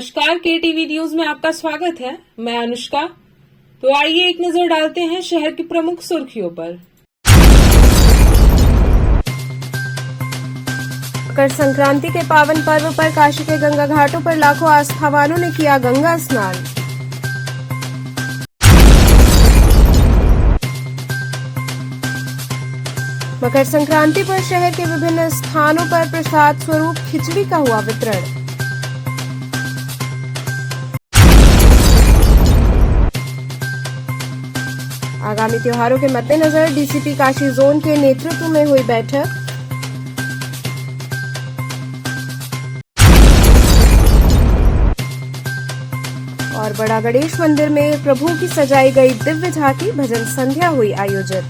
नमस्कार, के TV news में आपका स्वागत है। मैं अनुष्का। तो आइए एक नजर डालते हैं शहर की प्रमुख सुर्खियों पर। मकर संक्रांति के पावन पर्व पर काशी के गंगा घाटों पर लाखों आस्थावानों ने किया गंगा स्नान। मकर संक्रांति पर शहर के विभिन्न स्थानों पर प्रसाद स्वरूप खिचड़ी का हुआ वितरण। आगामी त्योहारों के मद्देनजर डीसीपी काशी जोन के नेतृत्व में हुई बैठक। और बड़ा गणेश मंदिर में प्रभु की सजाई गई दिव्य झांकी भजन संध्या हुई आयोजित।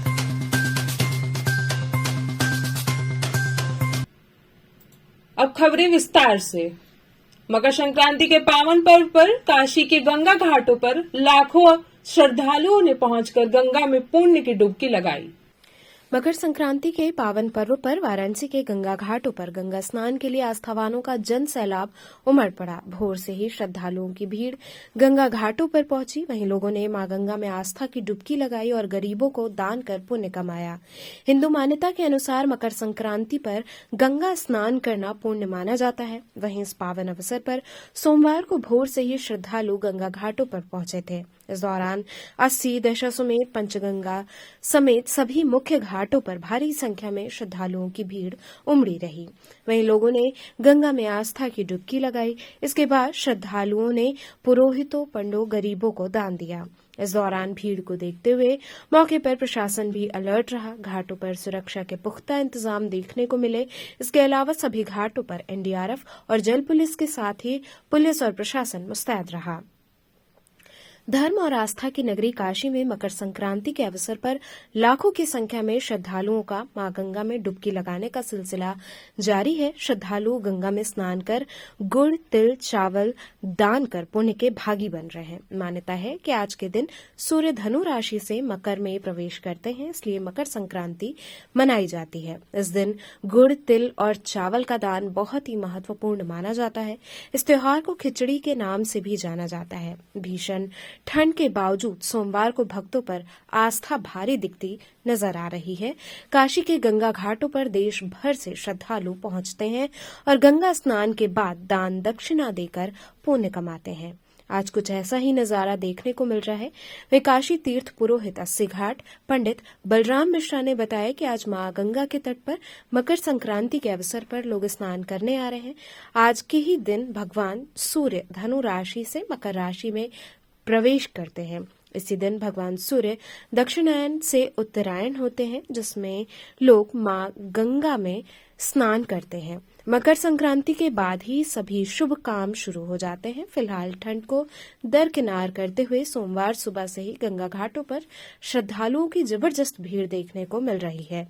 अब खबरें विस्तार से। मकर संक्रांति के पावन पर्व पर काशी के गंगा घाटों पर लाखों श्रद्धालुओं ने पहुंचकर गंगा में पुण्य की डुबकी लगाई। मकर संक्रांति के पावन पर्व पर वाराणसी के गंगा घाटों पर गंगा स्नान के लिए आस्थावानों का जन सैलाब उमड़ पड़ा। भोर से ही श्रद्धालुओं की भीड़ गंगा घाटों पर पहुंची। वहीं लोगों ने मां गंगा में आस्था की डुबकी लगाई और गरीबों को दान कर पुण्य कमाया। हिंदू मान्यता के अनुसार मकर संक्रांति पर गंगा स्नान करना पुण्य माना जाता है। वहीं इस पावन अवसर पर सोमवार को भोर से ही श्रद्धालु गंगा घाटों पर पहुंचे थे। इस दौरान 80 दशाश्वमेध पंचगंगा समेत सभी मुख्य घाटों पर भारी संख्या में श्रद्धालुओं की भीड़ उमड़ी रही। वहीं लोगों ने गंगा में आस्था की डुबकी लगाई। इसके बाद श्रद्धालुओं ने पुरोहितों, पंडों, गरीबों को दान दिया। इस दौरान भीड़ को देखते हुए मौके पर प्रशासन भी अलर्ट रहा। घाटों पर सुरक्षा के पुख्ता इंतजाम देखने को मिले। इसके अलावा सभी घाटों पर एनडीआरएफ और जल पुलिस के साथ ही पुलिस और प्रशासन मुस्तैद रहा। धर्म और आस्था की नगरी काशी में मकर संक्रांति के अवसर पर लाखों की संख्या में श्रद्धालुओं का मां गंगा में डुबकी लगाने का सिलसिला जारी है। श्रद्धालु गंगा में स्नान कर गुड़, तिल, चावल दान कर पुण्य के भागी बन रहे हैं। मान्यता है कि आज के दिन सूर्य धनु राशि से मकर में प्रवेश करते हैं, इसलिए मकर संक्रांति मनाई जाती है। इस दिन गुड़, तिल और चावल का दान बहुत ही महत्वपूर्ण माना जाता है। इस त्योहार को खिचड़ी के नाम से भी जाना जाता है। भीषण ठंड के बावजूद सोमवार को भक्तों पर आस्था भारी दिखती नजर आ रही है। काशी के गंगा घाटों पर देश भर से श्रद्धालु पहुंचते हैं और गंगा स्नान के बाद दान दक्षिणा देकर पुण्य कमाते हैं। आज कुछ ऐसा ही नजारा देखने को मिल रहा है। वे काशी तीर्थ पुरोहित 80 घाट पंडित बलराम मिश्रा ने बताया कि आज मां गंगा के तट पर मकर संक्रांति के अवसर पर लोग स्नान करने आ रहे हैं। आज के ही दिन भगवान सूर्य धनु राशि से मकर राशि में प्रवेश करते हैं। इसी दिन भगवान सूर्य दक्षिणायन से उत्तरायण होते हैं, जिसमें लोग मां गंगा में स्नान करते हैं। मकर संक्रांति के बाद ही सभी शुभ काम शुरू हो जाते हैं। फिलहाल ठंड को दरकिनार करते हुए सोमवार सुबह से ही गंगा घाटों पर श्रद्धालुओं की जबरदस्त भीड़ देखने को मिल रही है।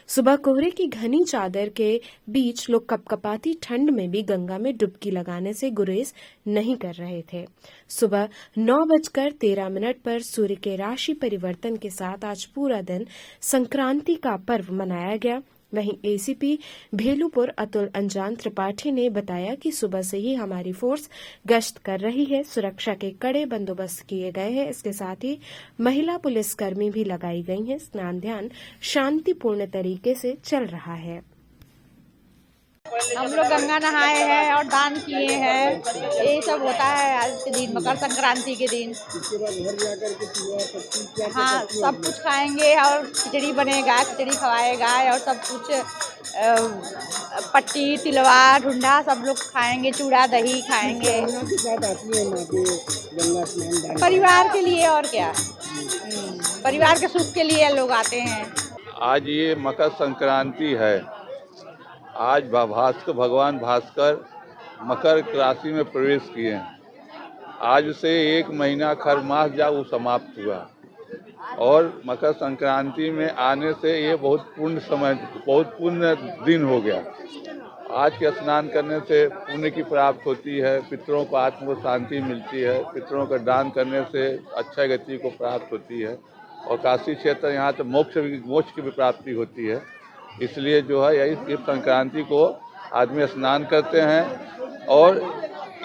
सुबह कोहरे की घनी चादर के बीच लोग कपकपाती ठंड में भी गंगा में डुबकी लगाने से गुरेज नहीं कर रहे थे। सुबह 9:13 पर सूर्य के राशि परिवर्तन के साथ आज पूरा दिन संक्रांति का पर्व मनाया गया। वहीं एसीपी भेलूपुर अतुल अंजान त्रिपाठी ने बताया कि सुबह से ही हमारी फोर्स गश्त कर रही है। सुरक्षा के कड़े बंदोबस्त किए गए हैं। इसके साथ ही महिला पुलिसकर्मी भी लगाई गई हैं। स्नान ध्यान शांतिपूर्ण तरीके से चल रहा है। हम लोग गंगा नहाए हैं और दान किए हैं। यही सब होता है आज के दिन, मकर संक्रांति के दिन। हाँ, सब कुछ खाएंगे और खिचड़ी बनेगा, खिचड़ी खवाएगा और सब कुछ पट्टी, तिलवा, ढूंढा सब लोग खाएंगे, चूड़ा दही खाएंगे। परिवार के लिए और क्या, परिवार के सुख के लिए लोग आते हैं। आज ये मकर संक्रांति है। आज भगवान भास्कर मकर राशि में प्रवेश किए हैं। आज से 1 महीना खर मास जा वो समाप्त हुआ और मकर संक्रांति में आने से ये बहुत पुण्य दिन हो गया। आज के स्नान करने से पुण्य की प्राप्त होती है, पितरों को आत्म को शांति मिलती है, पितरों का दान करने से अच्छा गति को प्राप्त होती है और काशी क्षेत्र यहाँ तो मोक्ष की भी प्राप्ति होती है। इसलिए जो है यही इस संक्रांति को आदमी स्नान करते हैं और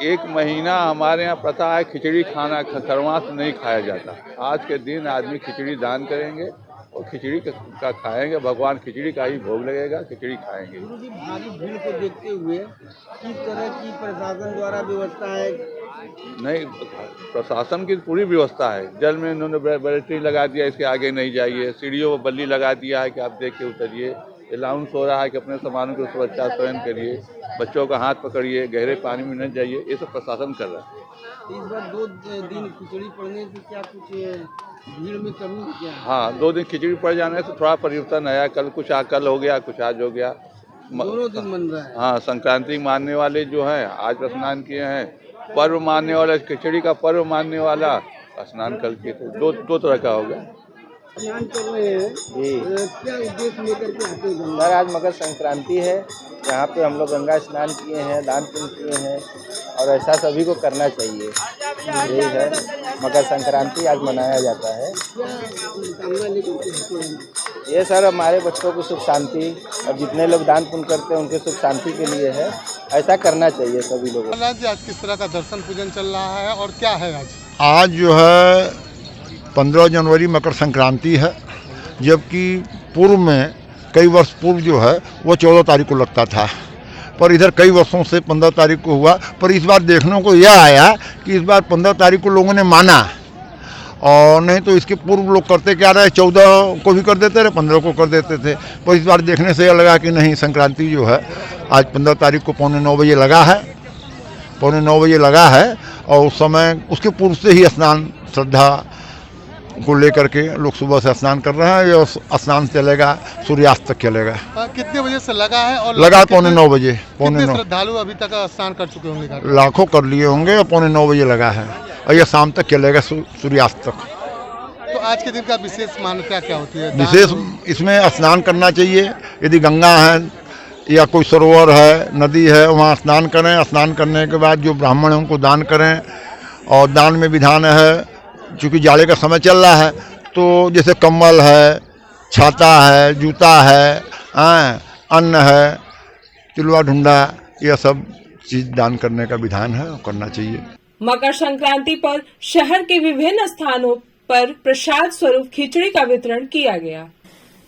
एक महीना हमारे यहाँ प्रथा है खिचड़ी खाना, खरमास नहीं खाया जाता। आज के दिन आदमी खिचड़ी दान करेंगे और खिचड़ी का खाएंगे, भगवान खिचड़ी का ही भोग लगेगा, खिचड़ी खाएंगे। गुरुजी, भारी भीड़ को देखते हुए किस तरह की प्रशासन द्वारा व्यवस्था है? नहीं, प्रशासन की पूरी व्यवस्था है। जल में उन्होंने बैरिकेड लगा दिया, इसके आगे नहीं जाइए। सीढ़ियों पर बल्ली लगा दिया है कि आप देख के उतरिए। अलाउंस हो रहा है कि अपने सामानों की सुरक्षा स्वयं करिए, बच्चों का हाथ पकड़िए, गहरे पानी में न जाइए। ये सब प्रशासन कर रहा है। इस बार 2 दिन खिचड़ी पड़ने से क्या कुछ भीड़ में कमी है क्या? हाँ, 2 दिन खिचड़ी पड़ जाने से थोड़ा परिवर्तन आया। कल हो गया, कुछ आज हो गया। दोनों दिन मन रहा है। हाँ, संक्रांति मानने वाले जो हैं आज स्नान किए हैं, पर्व मानने वाला, खिचड़ी का पर्व मानने वाला स्नान कल किए थे। दो तरह का हो गया। स्नान कर रहे हैं जी क्या उद्देश्य लेकर के आते हैं? सर, आज मकर संक्रांति है। यहाँ पे हम लोग गंगा स्नान किए हैं, दान पुण्य किए हैं और ऐसा सभी को करना चाहिए। यही है, मकर संक्रांति आज मनाया जाता है। क्या कामना लेकर के आते हैं? ये सर हमारे बच्चों की सुख शांति और जितने लोग दान पुण्य करते हैं उनके सुख शांति के लिए है। ऐसा करना चाहिए सभी लोगों को। आज किस तरह का दर्शन पूजन चल रहा है और क्या है आज? आज जो है 15 जनवरी मकर संक्रांति है, जबकि पूर्व में कई वर्ष पूर्व जो है वो 14 तारीख को लगता था, पर इधर कई वर्षों से 15 तारीख को हुआ। पर इस बार देखने को यह आया कि इस बार 15 तारीख को लोगों ने माना, और नहीं तो इसके पूर्व लोग करते क्या रहे, 14 को भी कर देते रहे, 15 को कर देते थे। पर इस बार देखने से यह लगा कि नहीं, संक्रांति जो है आज 15 तारीख को 8:45 बजे लगा है, 8:45 बजे लगा है। और उस समय उसके पूर्व से ही स्नान श्रद्धा को लेकर के लोग सुबह से स्नान कर रहे हैं। ये स्नान चलेगा सूर्यास्त तक चलेगा। कितने बजे से लगा है? और लगा 8:45 बजे। कितने श्रद्धालु अभी तक स्नान कर चुके होंगे? लाखों कर लिए होंगे और 8:45 बजे लगा है और ये शाम तक चलेगा सूर्यास्त तक। तो आज के दिन का विशेष मान्यता क्या होती है? विशेष इसमें स्नान करना चाहिए। यदि गंगा है या कोई सरोवर है, नदी है, वहाँ स्नान करें। स्नान करने के बाद जो ब्राह्मण है उनको दान करें। और दान में विधान है, चूँकि जाड़े का समय चल रहा है, तो जैसे कंबल है, छाता है, जूता है, अन्न है, तिलवा ढूंढा, यह सब चीज़ दान करने का विधान है, करना चाहिए। मकर संक्रांति पर शहर के विभिन्न स्थानों पर प्रसाद स्वरूप खिचड़ी का वितरण किया गया।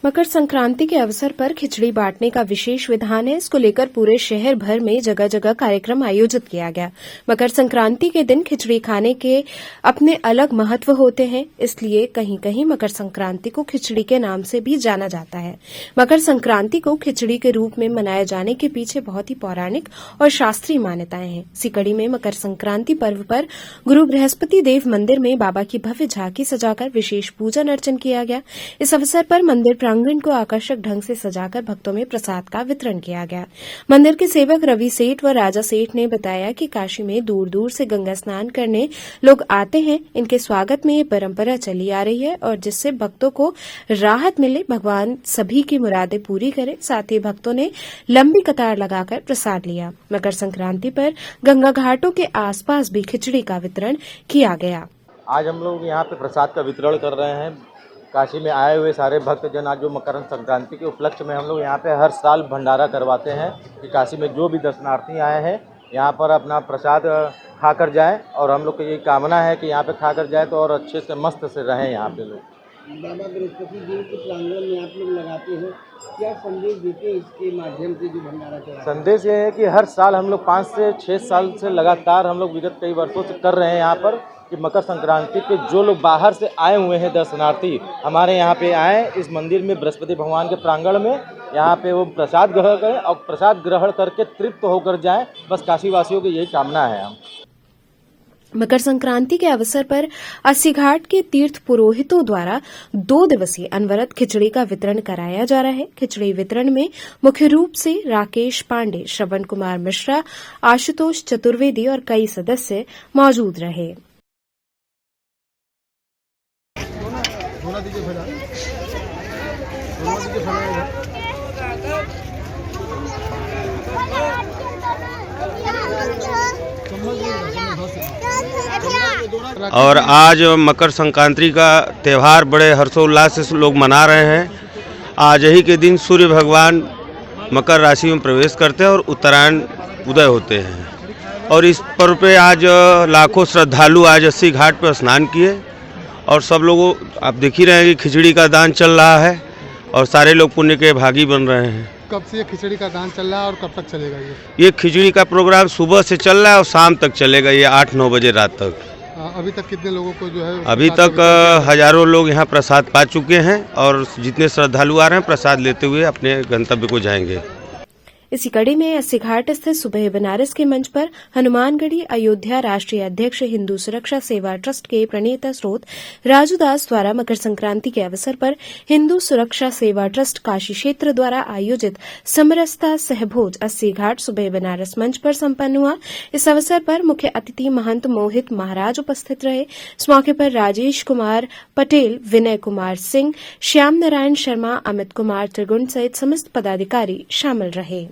मकर संक्रांति के अवसर पर खिचड़ी बांटने का विशेष विधान है। इसको लेकर पूरे शहर भर में जगह जगह कार्यक्रम आयोजित किया गया। मकर संक्रांति के दिन खिचड़ी खाने के अपने अलग महत्व होते हैं, इसलिए कहीं कहीं मकर संक्रांति को खिचड़ी के नाम से भी जाना जाता है। मकर संक्रांति को खिचड़ी के रूप में मनाए जाने के पीछे बहुत ही पौराणिक और शास्त्रीय मान्यताएं हैं। सीकड़ी में मकर संक्रांति पर्व पर गुरु बृहस्पति देव मंदिर में बाबा की भव्य झांकी सजाकर विशेष पूजन अर्चन किया गया। इस अवसर पर मंदिर प्रांगण को आकर्षक ढंग से सजाकर भक्तों में प्रसाद का वितरण किया गया। मंदिर के सेवक रवि सेठ व राजा सेठ ने बताया कि काशी में दूर दूर से गंगा स्नान करने लोग आते हैं। इनके स्वागत में ये परंपरा चली आ रही है और जिससे भक्तों को राहत मिले, भगवान सभी की मुरादें पूरी करे। साथ ही भक्तों ने लंबी कतार लगाकर प्रसाद लिया। मकर संक्रांति पर गंगा घाटों के आसपास भी खिचड़ी का वितरण किया गया। आज हम लोग यहाँ पे प्रसाद का वितरण कर रहे हैं। काशी में आए हुए सारे भक्तजन आज जो मकर संक्रांति के उपलक्ष्य में हम लोग यहाँ पे हर साल भंडारा करवाते हैं कि काशी में जो भी दर्शनार्थी आए हैं यहाँ पर अपना प्रसाद खाकर जाएं। और हम लोग की यही कामना है कि यहाँ पे खाकर जाए तो और अच्छे से मस्त से रहें यहाँ पे लोग। बाबा बृहस्पति देव के प्रांगण में आप लोग लगाते हो, क्या संदेश देते हैं इसके माध्यम से जो भंडारा चला? संदेश ये है कि हर साल हम लोग 5 से 6 साल से लगातार हम लोग विगत कई वर्षों से कर रहे हैं यहाँ पर कि मकर संक्रांति पे जो लोग बाहर से आए हुए हैं दर्शनार्थी हमारे यहाँ पे आए, इस मंदिर में बृहस्पति भगवान के प्रांगण में यहाँ पे वो प्रसाद ग्रहण करें और प्रसाद ग्रहण करके तृप्त होकर जाएं। बस काशी वासियों की यही कामना है। हम मकर संक्रांति के अवसर पर अस्सी घाट के तीर्थ पुरोहितों द्वारा 2 दिवसीय अनवरत खिचड़ी का वितरण कराया जा रहा है। खिचड़ी वितरण में मुख्य रूप से राकेश पांडे, श्रवण कुमार मिश्रा, आशुतोष चतुर्वेदी और कई सदस्य मौजूद रहे। और आज मकर संक्रांति का त्यौहार बड़े हर्षोल्लास से लोग मना रहे हैं। आज ही के दिन सूर्य भगवान मकर राशि में प्रवेश करते हैं और उत्तरायण उदय होते हैं और इस पर्व पे आज लाखों श्रद्धालु आज अस्सी घाट पर स्नान किए और सब लोगों आप देख ही रहे हैं कि खिचड़ी का दान चल रहा है और सारे लोग पुण्य के भागी बन रहे हैं। कब से ये खिचड़ी का दान चल रहा है और कब तक चलेगा ये? ये खिचड़ी का प्रोग्राम सुबह से चल रहा है और शाम तक चलेगा, ये 8-9 बजे रात तक। अभी तक कितने लोगों को जो है अभी तक हजारों लोग यहाँ प्रसाद पा चुके हैं और जितने श्रद्धालु आ रहे हैं प्रसाद लेते हुए अपने गंतव्य को जाएंगे। इसी कड़ी में अस्सी घाट स्थित सुबह बनारस के मंच पर हनुमानगढ़ी अयोध्या राष्ट्रीय अध्यक्ष हिंदू सुरक्षा सेवा ट्रस्ट के प्रणेता स्रोत राजू दास द्वारा मकर संक्रांति के अवसर पर हिंदू सुरक्षा सेवा ट्रस्ट काशी क्षेत्र द्वारा आयोजित समरसता सहभोज अस्सी घाट सुबह बनारस मंच पर संपन्न हुआ। इस अवसर पर मुख्य अतिथि महंत मोहित महाराज उपस्थित रहे। इस मौके पर राजेश कुमार पटेल, विनय कुमार सिंह, श्याम नारायण शर्मा, अमित कुमार त्रिगुण सहित समस्त पदाधिकारी शामिल रहे।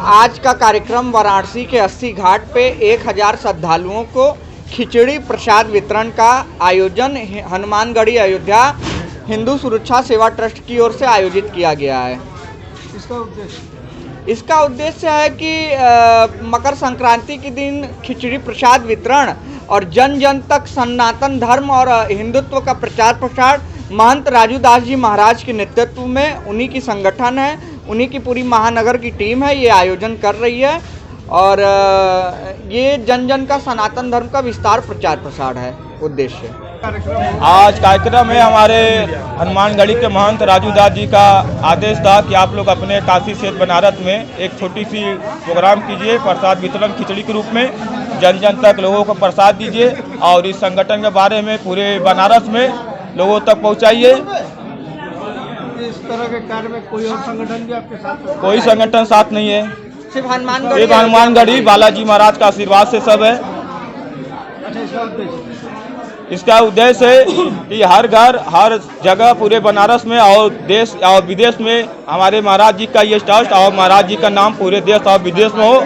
आज का कार्यक्रम वाराणसी के अस्सी घाट पे 1000 श्रद्धालुओं को खिचड़ी प्रसाद वितरण का आयोजन हनुमानगढ़ी अयोध्या हिंदू सुरक्षा सेवा ट्रस्ट की ओर से आयोजित किया गया है। इसका उद्देश्य है कि मकर संक्रांति के दिन खिचड़ी प्रसाद वितरण और जन जन तक सनातन धर्म और हिंदुत्व का प्रचार प्रसार महंत राजू दास जी महाराज के नेतृत्व में, उन्हीं की संगठन है, उन्हीं की पूरी महानगर की टीम है, ये आयोजन कर रही है और ये जन जन का सनातन धर्म का विस्तार प्रचार प्रसार है उद्देश्य। आज कार्यक्रम में हमारे हनुमानगढ़ी के महंत राजू दास जी का आदेश था कि आप लोग अपने काशी क्षेत्र बनारस में एक छोटी सी प्रोग्राम कीजिए, प्रसाद वितरण खिचड़ी के रूप में जन जन तक लोगों को प्रसाद दीजिए और इस संगठन के बारे में पूरे बनारस में लोगों तक पहुंचाइए। इस तरह के कार्य में कोई और संगठन भी आपके साथ? कोई संगठन साथ नहीं है, सिर्फ हनुमानगढ़ी बालाजी महाराज का आशीर्वाद से सब है। इसका उद्देश्य है कि हर घर हर जगह पूरे बनारस में और देश और विदेश में हमारे महाराज जी का ये ट्रस्ट और महाराज जी का नाम पूरे देश और विदेश में हो।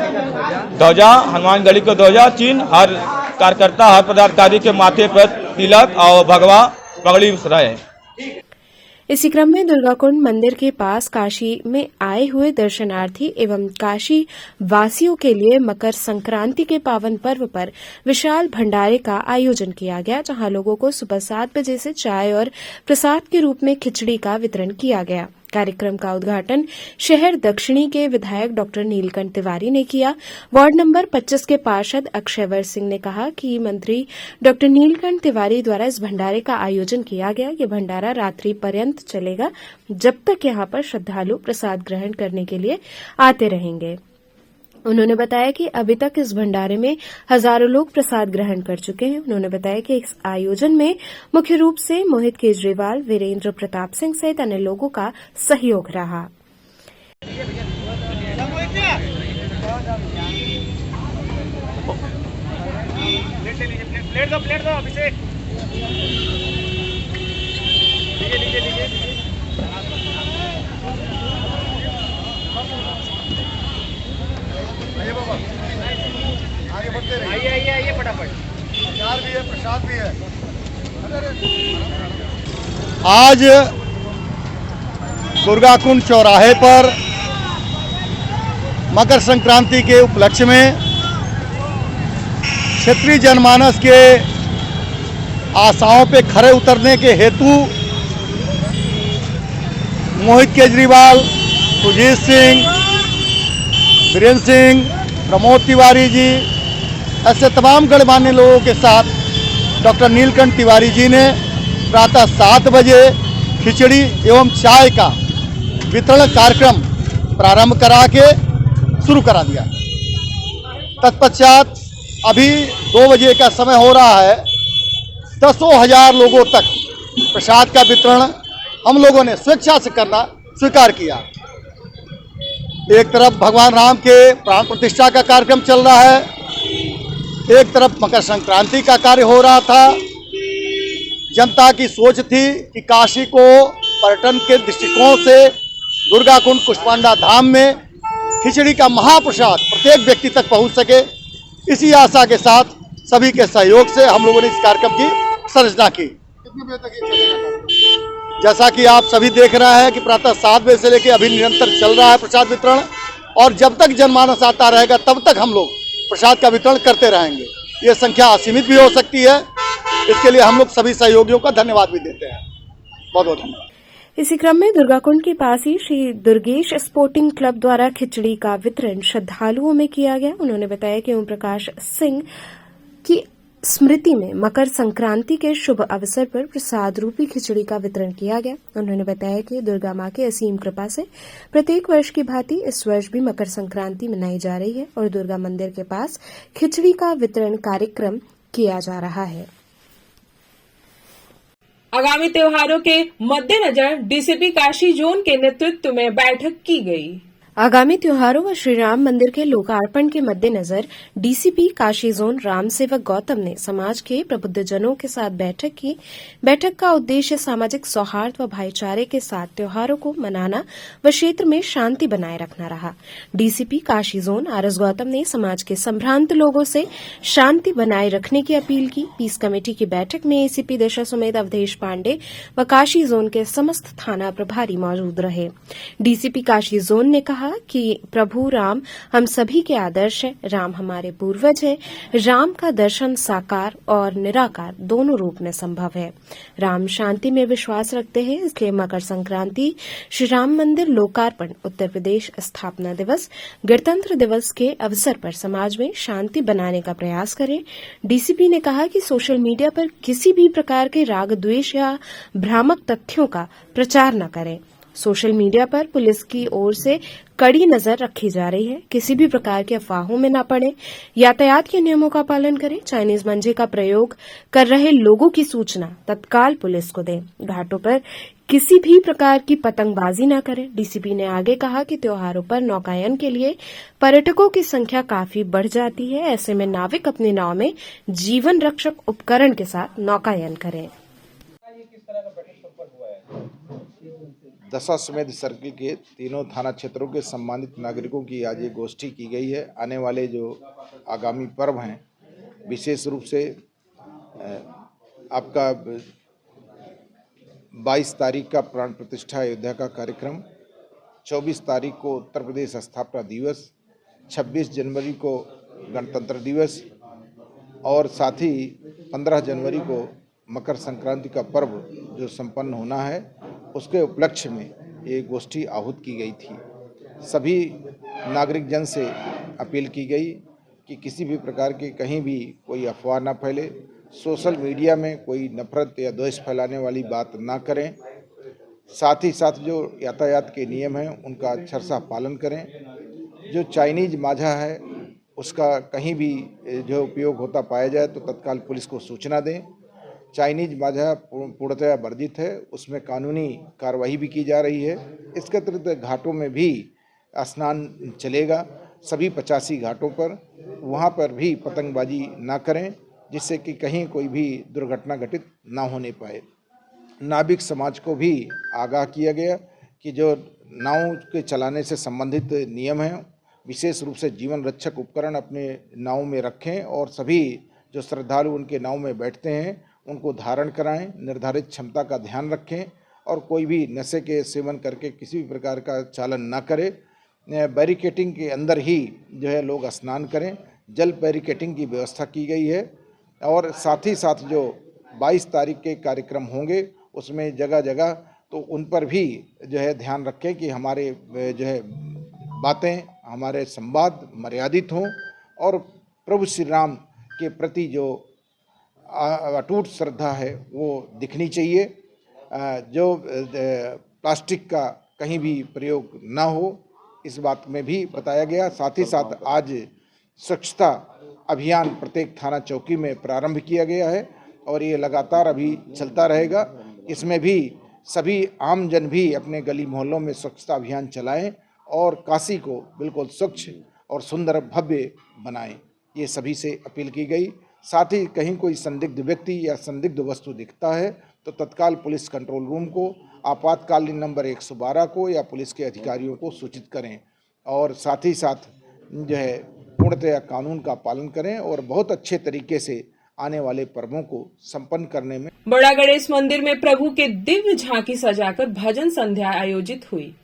ध्वजा हनुमानगढ़ी को ध्वजा चिन्ह हर कार्यकर्ता हर पदाधिकारी के माथे पर तिलक और भगवा पगड़ी रहे। इसी क्रम में दुर्गाकुंड मंदिर के पास काशी में आए हुए दर्शनार्थी एवं काशी वासियों के लिए मकर संक्रांति के पावन पर्व पर विशाल भंडारे का आयोजन किया गया, जहां लोगों को सुबह 7 बजे से चाय और प्रसाद के रूप में खिचड़ी का वितरण किया गया। कार्यक्रम का उद्घाटन शहर दक्षिणी के विधायक डॉक्टर नीलकंठ तिवारी ने किया। वार्ड नंबर 25 के पार्षद अक्षयवर सिंह ने कहा कि मंत्री डॉक्टर नीलकंठ तिवारी द्वारा इस भंडारे का आयोजन किया गया। ये भंडारा रात्रि पर्यंत चलेगा, जब तक यहां पर श्रद्धालु प्रसाद ग्रहण करने के लिए आते रहेंगे। उन्होंने बताया कि अभी तक इस भंडारे में हजारों लोग प्रसाद ग्रहण कर चुके हैं। उन्होंने बताया कि इस आयोजन में मुख्य रूप से मोहित केजरीवाल, वीरेंद्र प्रताप सिंह सहित अन्य लोगों का सहयोग रहा। प्लेट दो अभिषेक। लीजिए। आइए फटाफट। अचार भी है, प्रसाद भी है। आज दुर्गाकुंड चौराहे पर मकर संक्रांति के उपलक्ष्य में क्षेत्रीय जनमानस के आशाओं पे खरे उतरने के हेतु मोहित केजरीवाल, सुजीत सिंह, वीरेंद्र सिंह, प्रमोद तिवारी जी, ऐसे तमाम गणमान्य लोगों के साथ डॉक्टर नीलकंठ तिवारी जी ने प्रातः 7 बजे खिचड़ी एवं चाय का वितरण कार्यक्रम प्रारंभ करा के शुरू करा दिया। तत्पश्चात अभी 2 बजे का समय हो रहा है, दसों हजार लोगों तक प्रसाद का वितरण हम लोगों ने स्वेच्छा से करना स्वीकार किया। एक तरफ भगवान राम के प्राण प्रतिष्ठा का कार्यक्रम चल रहा है, एक तरफ मकर संक्रांति का कार्य हो रहा था। जनता की सोच थी कि काशी को पर्यटन के दृष्टिकोण से दुर्गाकुंड कुष्मांडा धाम में खिचड़ी का महाप्रसाद प्रत्येक व्यक्ति तक पहुंच सके, इसी आशा के साथ सभी के सहयोग से हम लोगों ने इस कार्यक्रम की संरचना की। कितने बजे तक ये चलेगा? जैसा कि आप सभी देख रहे हैं कि प्रातः 7 बजे से लेकर अभी निरंतर चल रहा है प्रसाद वितरण, और जब तक जनमानस आता रहेगा तब तक हम लोग प्रसाद का वितरण करते रहेंगे। ये संख्या असीमित भी हो सकती है, इसके लिए हम लोग सभी सहयोगियों का धन्यवाद भी देते हैं। बहुत बहुत धन्यवाद। इसी क्रम में दुर्गाकुंड के पास ही श्री दुर्गेश स्पोर्टिंग क्लब द्वारा खिचड़ी का वितरण श्रद्धालुओं में किया गया। उन्होंने बताया कि ओम प्रकाश सिंह की स्मृति में मकर संक्रांति के शुभ अवसर पर प्रसाद रूपी खिचड़ी का वितरण किया गया। उन्होंने बताया कि दुर्गा मां की असीम कृपा से प्रत्येक वर्ष की भांति इस वर्ष भी मकर संक्रांति मनाई जा रही है और दुर्गा मंदिर के पास खिचड़ी का वितरण कार्यक्रम किया जा रहा है। आगामी त्योहारों के मद्देनजर डीसीपी काशी जोन के नेतृत्व में बैठक की गई। आगामी त्योहारों व श्री राम मंदिर के लोकार्पण के मद्देनजर डीसीपी काशी जोन राम सेवक गौतम ने समाज के प्रबुद्धजनों के साथ बैठक की। बैठक का उद्देश्य सामाजिक सौहार्द व भाईचारे के साथ त्योहारों को मनाना व क्षेत्र में शांति बनाए रखना रहा। DCP Kashi zone RS Gautam ने समाज के संभ्रांत लोगों से शांति बनाए रखने की अपील की। पीस कमेटी की बैठक में एसीपी दिशा सुमेध अवधेश पांडे व काशी जोन के समस्त थाना प्रभारी मौजूद रहे। डीसीपी काशी जोन ने कहा कि प्रभु राम हम सभी के आदर्श है। राम हमारे पूर्वज है। राम का दर्शन साकार और निराकार दोनों रूप में संभव है। राम शांति में विश्वास रखते हैं, इसलिए मकर संक्रांति, श्री राम मंदिर लोकार्पण, उत्तर प्रदेश स्थापना दिवस, गणतंत्र दिवस के अवसर पर समाज में शांति बनाने का प्रयास करें। डीसीपी ने कहा कि सोशल मीडिया पर किसी भी प्रकार के राग द्वेष या भ्रामक तथ्यों का प्रचार न करें। सोशल मीडिया पर पुलिस की ओर से कड़ी नजर रखी जा रही है। किसी भी प्रकार की अफवाहों में न पड़े। यातायात के नियमों का पालन करें। चाइनीज मंजे का प्रयोग कर रहे लोगों की सूचना तत्काल पुलिस को दें। घाटों पर किसी भी प्रकार की पतंगबाजी न करें। डीसीपी ने आगे कहा कि त्योहारों पर नौकायन के लिए पर्यटकों की संख्या काफी बढ़ जाती है। ऐसे में नाविक अपनी नाव में जीवन रक्षक उपकरण के साथ नौकायन करें। दशाश्वमेध सर्किल के तीनों थाना क्षेत्रों के सम्मानित नागरिकों की आज ये गोष्ठी की गई है। आने वाले जो आगामी पर्व हैं, विशेष रूप से आपका 22 तारीख का प्राण प्रतिष्ठा अयोध्या का कार्यक्रम, 24 तारीख को उत्तर प्रदेश स्थापना दिवस, 26 जनवरी को गणतंत्र दिवस और साथ ही 15 जनवरी को मकर संक्रांति का पर्व जो संपन्न होना है, उसके उपलक्ष्य में ये गोष्ठी आहूत की गई थी। सभी नागरिक जन से अपील की गई कि किसी भी प्रकार के कहीं भी कोई अफवाह ना फैले, सोशल मीडिया में कोई नफरत या द्वेष फैलाने वाली बात ना करें। साथ ही साथ जो यातायात के नियम हैं उनका अक्षरशः पालन करें। जो चाइनीज माझा है उसका कहीं भी जो उपयोग होता पाया जाए तो तत्काल पुलिस को सूचना दें। चाइनीज माझा पूर्णतया वर्जित है, उसमें कानूनी कार्रवाई भी की जा रही है। इसके अतिरिक्त घाटों में भी स्नान चलेगा, सभी 85 घाटों पर, वहाँ पर भी पतंगबाजी ना करें जिससे कि कहीं कोई भी दुर्घटना घटित ना होने पाए। नाविक समाज को भी आगाह किया गया कि जो नाव के चलाने से संबंधित नियम हैं, विशेष रूप से जीवन रक्षक उपकरण अपने नाव में रखें और सभी जो श्रद्धालु उनके नाव में बैठते हैं उनको धारण कराएं, निर्धारित क्षमता का ध्यान रखें और कोई भी नशे के सेवन करके किसी भी प्रकार का चालन ना करे। बैरिकेटिंग के अंदर ही जो है लोग स्नान करें। जल बैरिकेटिंग की व्यवस्था की गई है और साथ ही साथ जो 22 तारीख के कार्यक्रम होंगे उसमें जगह जगह तो उन पर भी जो है ध्यान रखें कि हमारे जो है बातें, हमारे संवाद मर्यादित हों और प्रभु श्री राम के प्रति जो अटूट श्रद्धा है वो दिखनी चाहिए। जो प्लास्टिक का कहीं भी प्रयोग ना हो, इस बात में भी बताया गया। साथ ही साथ आज स्वच्छता अभियान प्रत्येक थाना चौकी में प्रारंभ किया गया है और ये लगातार अभी चलता रहेगा। इसमें भी सभी आम जन भी अपने गली मोहल्लों में स्वच्छता अभियान चलाएं और काशी को बिल्कुल स्वच्छ और सुंदर भव्य बनाएं, ये सभी से अपील की गई। साथ ही कहीं कोई संदिग्ध व्यक्ति या संदिग्ध वस्तु दिखता है तो तत्काल पुलिस कंट्रोल रूम को, आपातकालीन नंबर 112 को या पुलिस के अधिकारियों को सूचित करें। और साथ ही साथ जो है पूर्णतया कानून का पालन करें और बहुत अच्छे तरीके से आने वाले पर्वों को संपन्न करने में। बड़ा गणेश मंदिर में प्रभु के दिव्य झांकी सजाकर भजन संध्या आयोजित हुई।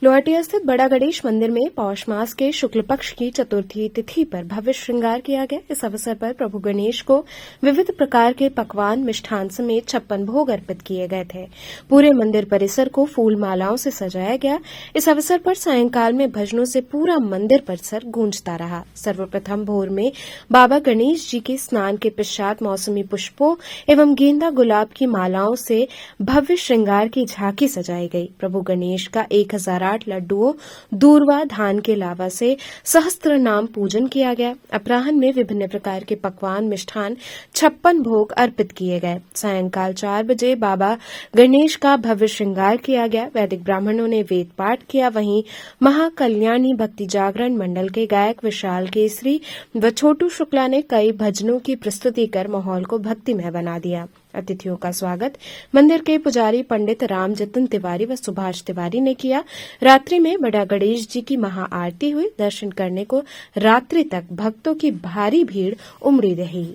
लोहाटिया स्थित बड़ा गणेश मंदिर में पौष मास के शुक्ल पक्ष की चतुर्थी तिथि पर भव्य श्रृंगार किया गया। इस अवसर पर प्रभु गणेश को विविध प्रकार के पकवान मिष्ठान समेत 56 भोग अर्पित किए गए थे। पूरे मंदिर परिसर को फूल मालाओं से सजाया गया। इस अवसर पर सायंकाल में भजनों से पूरा मंदिर परिसर गूंजता रहा। सर्वप्रथम भोर में बाबा गणेश जी के स्नान के पश्चात मौसमी पुष्पों एवं गेंदा गुलाब की मालाओं से भव्य श्रृंगार की झांकी सजाई गई। प्रभु गणेश का 1008 लड्डुओं दूर्वा धान के लावा से सहस्त्र नाम पूजन किया गया। अपराह्न में विभिन्न प्रकार के पकवान मिष्ठान 56 भोग अर्पित किए गए। सायंकाल 4 बजे बाबा गणेश का भव्य श्रृंगार किया गया। वैदिक ब्राह्मणों ने वेद पाठ किया। वहीं महाकल्याणी भक्ति जागरण मंडल के गायक विशाल केसरी व छोटू शुक्ला ने कई भजनों की प्रस्तुति कर माहौल को भक्तिमय बना दिया। अतिथियों का स्वागत मंदिर के पुजारी पंडित राम जतन तिवारी व सुभाष तिवारी ने किया। रात्रि में बड़ा गणेश जी की महाआरती हुई। दर्शन करने को रात्रि तक भक्तों की भारी भीड़ उमड़ी रही।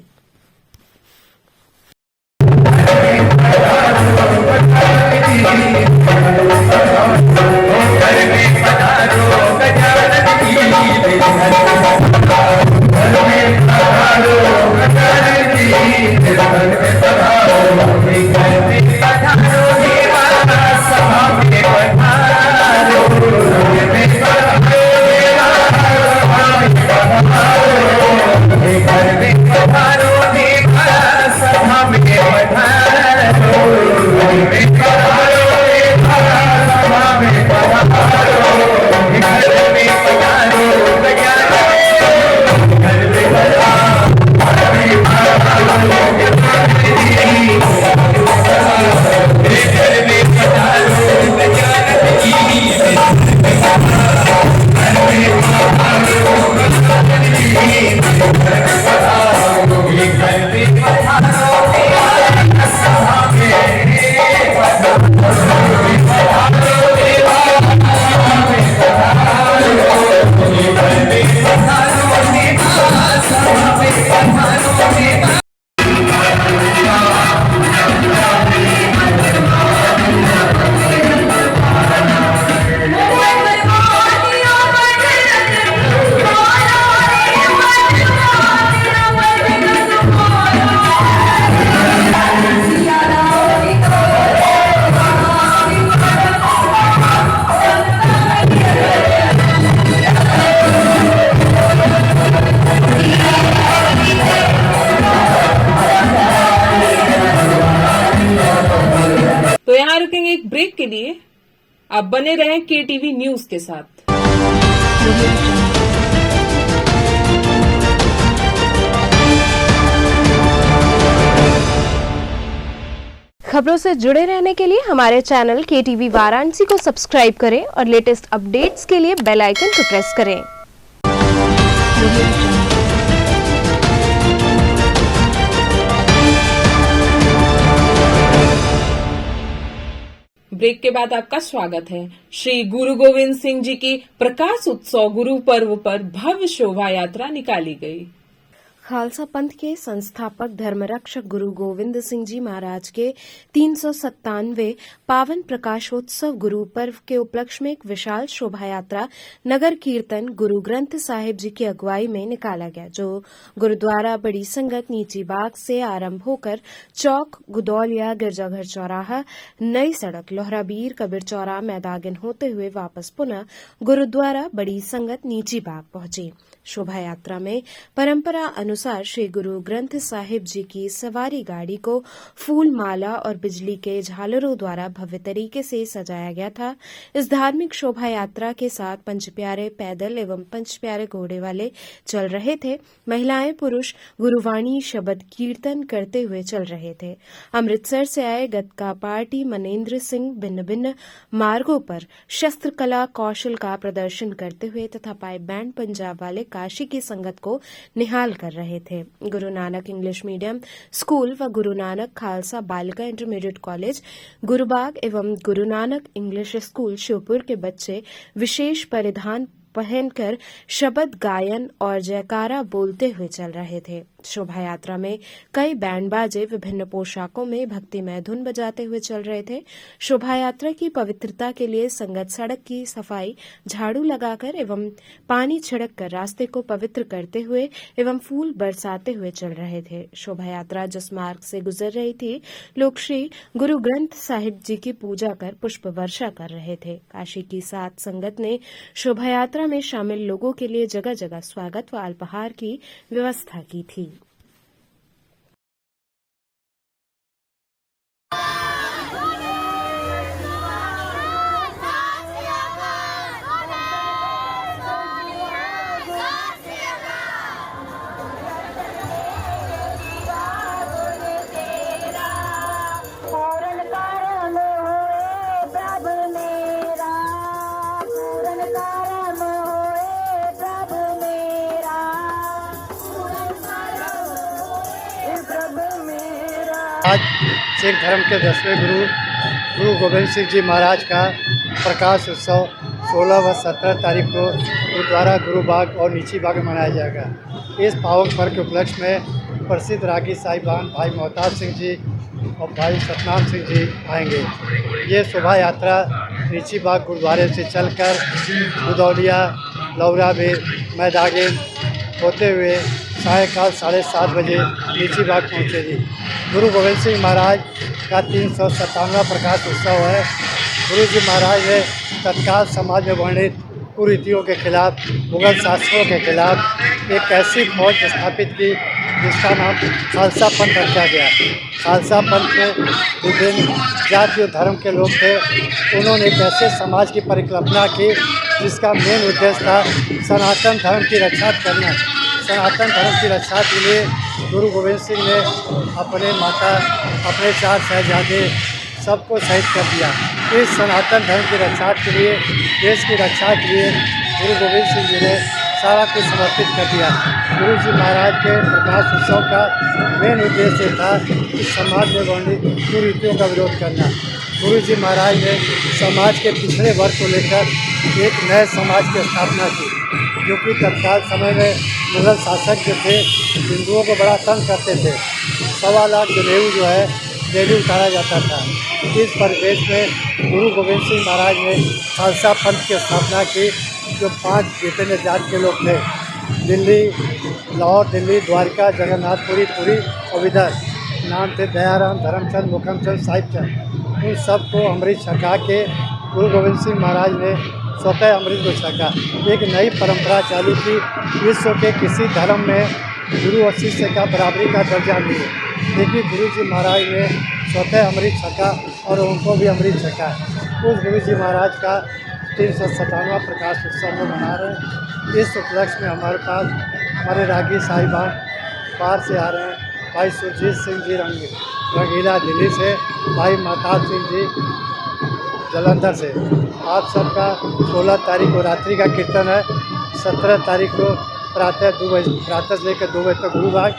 तो यहाँ रुकेंगे एक ब्रेक के लिए। आप बने रहें केटीवी न्यूज के साथ। खबरों से जुड़े रहने के लिए हमारे चैनल केटीवी वाराणसी को सब्सक्राइब करें और लेटेस्ट अपडेट्स के लिए बेल आइकन को प्रेस करें। ब्रेक के बाद आपका स्वागत है। श्री गुरु गोविंद सिंह जी की प्रकाश उत्सव गुरु पर्व पर भव्य शोभा यात्रा निकाली गई। खालसा पंथ के संस्थापक धर्मरक्षक गुरु गोविंद सिंह जी महाराज के 397वें पावन प्रकाशोत्सव गुरु पर्व के उपलक्ष्य में एक विशाल शोभा यात्रा नगर कीर्तन गुरु ग्रंथ साहिब जी की अगुवाई में निकाला गया, जो गुरुद्वारा बड़ी संगत नीची बाग से आरंभ होकर चौक गुदौलिया गिरजाघर चौराहा नई सड़क लोहराबीर कबीर चौरा मैदागिन होते हुए वापस पुनः गुरुद्वारा बड़ी संगत नीची बाग पहुंची। शोभा यात्रा में परंपरा अनुसार श्री गुरु ग्रंथ साहिब जी की सवारी गाड़ी को फूल माला और बिजली के झालरों द्वारा भव्य तरीके से सजाया गया था। इस धार्मिक शोभा यात्रा के साथ पंच प्यारे पैदल एवं पंच प्यारे घोड़े वाले चल रहे थे। महिलाएं पुरुष गुरुवाणी शब्द कीर्तन करते हुए चल रहे थे। अमृतसर से आए गतका पार्टी मनेन्द्र सिंह भिन्न भिन्न मार्गों पर शस्त्र कला कौशल का प्रदर्शन करते हुए तथा पाइप बैंड पंजाब वाले काशी की संगत को निहाल कर रहे थे। Guru Nanak English medium school व गुरु नानक खालसा बालिका इंटरमीडिएट कॉलेज गुरुबाग एवं गुरु नानक इंग्लिश स्कूल श्योपुर के बच्चे विशेष परिधान पहनकर शब्द गायन और जयकारा बोलते हुए चल रहे थे। शोभा यात्रा में कई बैंड बाजे विभिन्न पोशाकों में भक्तिमय धुन बजाते हुए चल रहे थे। शोभा यात्रा की पवित्रता के लिए संगत सड़क की सफाई, झाड़ू लगाकर एवं पानी छिड़क कर रास्ते को पवित्र करते हुए एवं फूल बरसाते हुए चल रहे थे। शोभा यात्रा जिस मार्ग से गुजर रही थी, लोग श्री गुरु ग्रंथ साहिब जी की पूजा कर पुष्प वर्षा कर रहे थे। काशी की सात संगत ने शोभा यात्रा में शामिल लोगों के लिए जगह जगह स्वागत व अल्पाहार की व्यवस्था की थी। आज सिख धर्म के 10वें गुरु गोविंद सिंह जी महाराज का प्रकाश उत्सव 16 व 17 तारीख को गुरुद्वारा गुरुबाग और नीची बाग में मनाया जाएगा। इस पावन पर्व के उपलक्ष्य में प्रसिद्ध रागी साहिबान भाई मोहताज सिंह जी और भाई सतनाम सिंह जी आएंगे। ये शोभा यात्रा नीची बाग गुरुद्वारे से चलकर बुदौलिया, लौराबीर, मैदागिन होते हुए सायंकाल 7:30 बजे नीची बाग पहुँचेगी। गुरु गोविंद सिंह महाराज का 357वां प्रकाश उत्सव है। गुरु जी महाराज ने तत्काल समाज में वर्णित कुरीतियों के खिलाफ, मुगल शासकों के खिलाफ एक ऐसी फौज स्थापित की जिसका नाम खालसा पंथ रखा गया। खालसा पंथ में विभिन्न जाति और धर्म के लोग थे। उन्होंने एक ऐसे समाज की परिकल्पना की जिसका मेन उद्देश्य था सनातन धर्म की रक्षा करना। सनातन धर्म की रक्षा के लिए गुरु गोविंद सिंह ने अपने माता, अपने 4 शहजादे सबको शहीद कर दिया। इस सनातन धर्म की रक्षा के लिए, देश की रक्षा के लिए गुरु गोविंद सिंह जी ने सारा कुछ समर्पित कर दिया। गुरु जी महाराज के प्रकाश उत्सव का मेन उद्देश्य था कि समाज में वर्णित कुरीतियों का विरोध करना। गुरु जी महाराज ने समाज के पिछड़े वर्ग को लेकर एक नए समाज की स्थापना की, जो कि तत्काल समय में मुगल शासक जो थे हिंदुओं को बड़ा तंग करते थे। 1.25 लाख जनेऊ जो है डेली उतारा जाता था। इस परिवेश में गुरु गोविंद सिंह महाराज ने खालसा पंथ की स्थापना की, जो 5 विभिन्न जाति के लोग थे। दिल्ली, लाहौर, दिल्ली, द्वारका, जगन्नाथपुरी, पुरी और विदर्भ नाम थे दयाराम, धर्मचंद, मुखमचंद, साहिबचंद। उन सबको अमृत छका के गुरु गोविंद सिंह महाराज ने स्वतः अमृत को छका। एक नई परंपरा चालू की। विश्व के किसी धर्म में गुरु और शिष्य का बराबरी का दर्जा नहीं है, लेकिन गुरु जी महाराज ने स्वतः अमृत छका और उनको भी अमृत छका। उस गुरु जी महाराज का 357वां प्रकाश उत्सव में मना रहे हैं। इस उपलक्ष्य में हमारे पास हमारे रागी साहिबान बाहर से आ रहे हैं। भाई सुरजीत सिंह जी रंगीला दिल्ली से, भाई महताब सिंह जी जलंधर से। आप सबका 16 तारीख को रात्रि का कीर्तन है। 17 तारीख को प्रातः से लेकर 2 बजे तक गुरुबाग,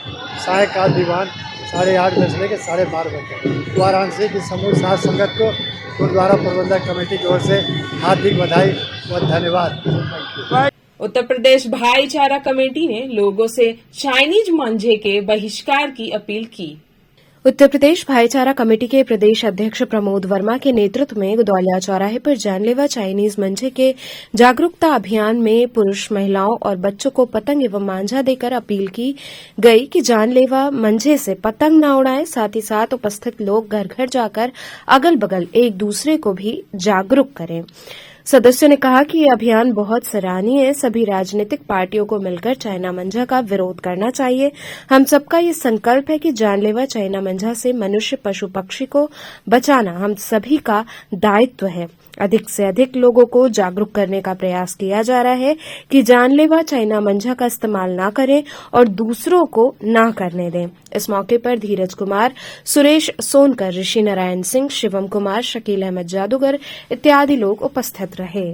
सायंकाल दीवान 8:30 बजे से लेकर 12:30 बजे तक। वाराणसी की समूह साध संगत को गुरुद्वारा प्रबंधक कमेटी की ओर से हार्दिक बधाई व धन्यवाद। उत्तर प्रदेश भाईचारा कमेटी ने लोगों से चाइनीज मंजे के बहिष्कार की अपील की। उत्तर प्रदेश भाईचारा कमेटी के प्रदेश अध्यक्ष प्रमोद वर्मा के नेतृत्व में गुदौलिया चौराहे पर जानलेवा चाइनीज मंजे के जागरूकता अभियान में पुरुष, महिलाओं और बच्चों को पतंग एवं मांझा देकर अपील की गई कि जानलेवा मंजे से पतंग न उड़ाएं। साथ ही साथ उपस्थित लोग घर घर जाकर अगल बगल एक दूसरे को भी जागरूक करें। सदस्यों ने कहा कि ये अभियान बहुत सराहनीय है। सभी राजनीतिक पार्टियों को मिलकर चाइना मंझा का विरोध करना चाहिए। हम सबका ये संकल्प है कि जानलेवा चाइना मंझा से मनुष्य, पशु, पक्षी को बचाना हम सभी का दायित्व है। अधिक से अधिक लोगों को जागरूक करने का प्रयास किया जा रहा है कि जानलेवा चाइना मंझा का इस्तेमाल न करें और दूसरों को न करने दें। इस मौके पर धीरज कुमार, सुरेश सोनकर, ऋषि नारायण सिंह, शिवम कुमार, शकील अहमद जादूगर इत्यादि लोग उपस्थित रहे।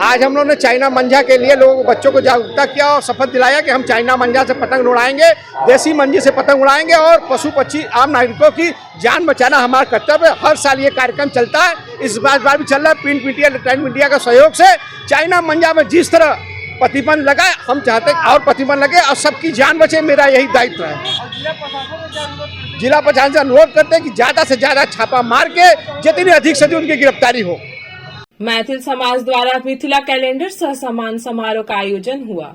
आज हम लोगों ने चाइना मंझा के लिए लोगों को, बच्चों को जागरूकता किया और शपथ दिलाया कि हम चाइना मंझा से पतंग उड़ाएंगे, देसी मंजी से पतंग उड़ाएंगे और पशु पक्षी आम नागरिकों की जान बचाना हमारा कर्तव्य है। हर साल ये कार्यक्रम चलता है, इस बार भी चल रहा है। प्रिंट मीडिया, इलेक्ट्रॉनिक मीडिया का सहयोग से चाइना मंझा में जिस तरह प्रतिबंध लगा, हम चाहते हैं और प्रतिबंध लगे और सबकी जान बचे, मेरा यही दायित्व है। जिला प्रशासन से अनुरोध करते हैं कि ज्यादा से ज्यादा छापा मार के जितनी अधिक से अधिक उनकी गिरफ्तारी हो। मैथिल समाज द्वारा मिथिला कैलेंडर सह सम्मान समारोह का आयोजन हुआ।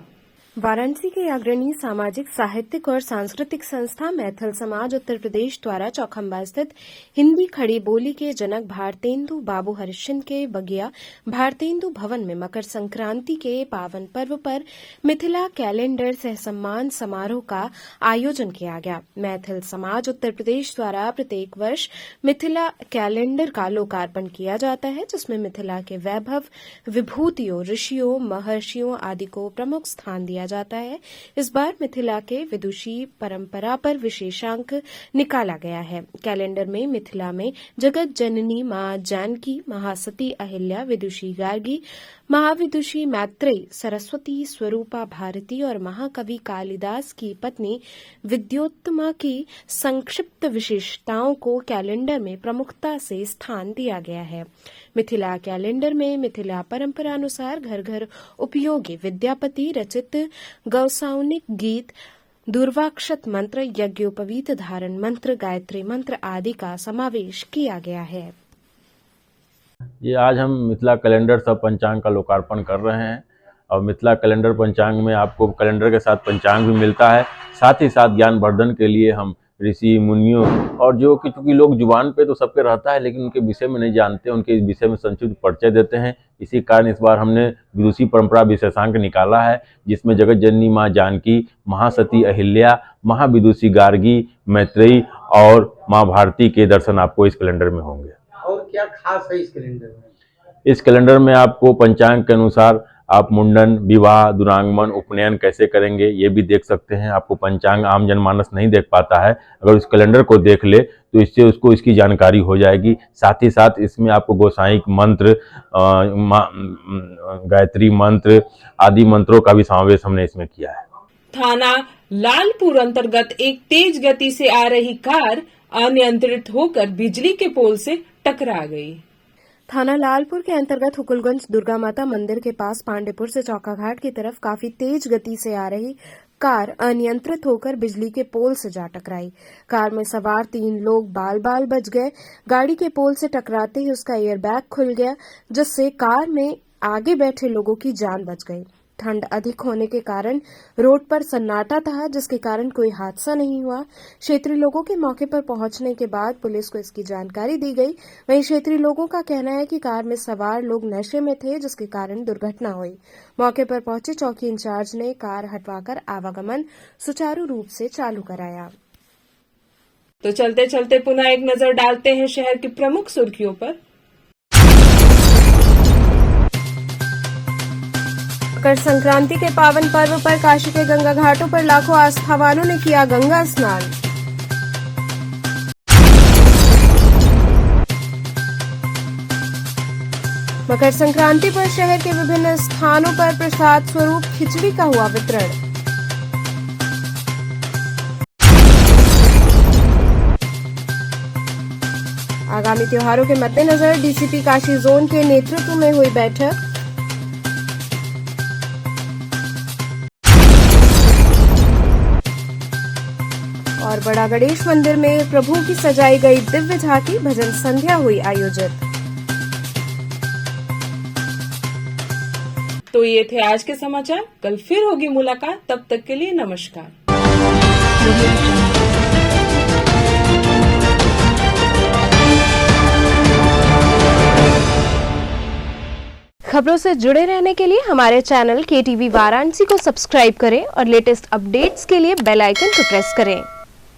वाराणसी के अग्रणी सामाजिक, साहित्यिक और सांस्कृतिक संस्था मैथिल समाज उत्तर प्रदेश द्वारा चौखंबा स्थित हिंदी खड़ी बोली के जनक भारतेंदु बाबू हरिश्चंद्र के बगिया भारतेंदु भवन में मकर संक्रांति के पावन पर्व पर मिथिला कैलेंडर सह सम्मान समारोह का आयोजन किया गया। मैथिल समाज उत्तर प्रदेश द्वारा प्रत्येक वर्ष मिथिला कैलेंडर का लोकार्पण किया जाता है, जिसमें मिथिला के वैभव, विभूतियों, ऋषियों, महर्षियों आदि को प्रमुख स्थान दिया जाता है। इस बार मिथिला के विदुषी परंपरा पर विशेषांक निकाला गया है। कैलेंडर में मिथिला में जगत जननी मां जानकी, महासती अहिल्या, विदुषी गार्गी, महाविदुषी मैत्रेयी, सरस्वती स्वरूपा भारती और महाकवि कालिदास की पत्नी विद्योत्तमा की संक्षिप्त विशेषताओं को कैलेंडर में प्रमुखता से स्थान दिया गया है। मिथिला कैलेंडर में मिथिला परंपरा अनुसार घर घर उपयोगी विद्यापति रचित गौसाउनिक गीत, दुर्वाक्षत मंत्र, यज्ञोपवीत धारण मंत्र, गायत्री मंत्र आदि का समावेश किया गया है। ये आज हम मिथिला कैलेंडर सब पंचांग का लोकार्पण कर रहे हैं और मिथिला कैलेंडर पंचांग में आपको कैलेंडर के साथ पंचांग भी मिलता है। साथ ही साथ ज्ञानवर्धन के लिए हम ऋषि मुनियों और जो कि चूँकि लोग जुबान पे तो सबके रहता है लेकिन उनके विषय में नहीं जानते, उनके इस विषय में संक्षिप्त परिचय देते हैं। इसी कारण इस बार हमने विदुषी परंपरा विशेषांक निकाला है, जिसमें जगत जननी माँ जानकी, महासती अहिल्या, महाविदुषी गार्गी, मैत्रेयी और माँ भारती के दर्शन आपको इस कैलेंडर में होंगे। और क्या खास है इस कैलेंडर में? इस कैलेंडर में आपको पंचांग के अनुसार आप मुंडन, विवाह, दुरागमन, उपनयन कैसे करेंगे ये भी देख सकते हैं। आपको पंचांग आम जनमानस नहीं देख पाता है, अगर इस कैलेंडर को देख ले तो इससे उसको इसकी जानकारी हो जाएगी। साथ ही साथ इसमें आपको गोसाइक मंत्र, गायत्री मंत्र आदि मंत्रों का भी समावेश हमने इसमें किया है। थाना लालपुर अंतर्गत एक तेज गति से आ रही कार अनियंत्रित होकर बिजली के पोल से टकरा गई। थाना लालपुर के अंतर्गत हुकुलगंज दुर्गा माता मंदिर के पास पांडेपुर से चौकाघाट की तरफ काफी तेज गति से आ रही कार अनियंत्रित होकर बिजली के पोल से जा टकराई। कार में सवार 3 लोग बाल बाल बच गए। गाड़ी के पोल से टकराते ही उसका एयरबैग खुल गया, जिससे कार में आगे बैठे लोगों की जान बच गई। ठंड अधिक होने के कारण रोड पर सन्नाटा था, जिसके कारण कोई हादसा नहीं हुआ। क्षेत्रीय लोगों के मौके पर पहुंचने के बाद पुलिस को इसकी जानकारी दी गई। वहीं क्षेत्रीय लोगों का कहना है कि कार में सवार लोग नशे में थे, जिसके कारण दुर्घटना हुई। मौके पर पहुंचे चौकी इंचार्ज ने कार हटवाकर आवागमन सुचारू रूप से चालू कराया। तो चलते चलते पुनः एक नजर डालते हैं शहर की प्रमुख सुर्खियों पर। मकर संक्रांति के पावन पर्व पर काशी के गंगा घाटों पर लाखों आस्थावानों ने किया गंगा स्नान। मकर संक्रांति पर शहर के विभिन्न स्थानों पर प्रसाद स्वरूप खिचड़ी का हुआ वितरण। आगामी त्योहारों के मद्देनजर डीसीपी काशी जोन के नेतृत्व में हुई बैठक। और बड़ा गणेश मंदिर में प्रभु की सजाई गई दिव्य झांकी, भजन संध्या हुई आयोजित। तो ये थे आज के समाचार। कल फिर होगी मुलाकात, तब तक के लिए नमस्कार। खबरों से जुड़े रहने के लिए हमारे चैनल KTV वाराणसी को सब्सक्राइब करें और लेटेस्ट अपडेट्स के लिए बेल आइकन को प्रेस करें।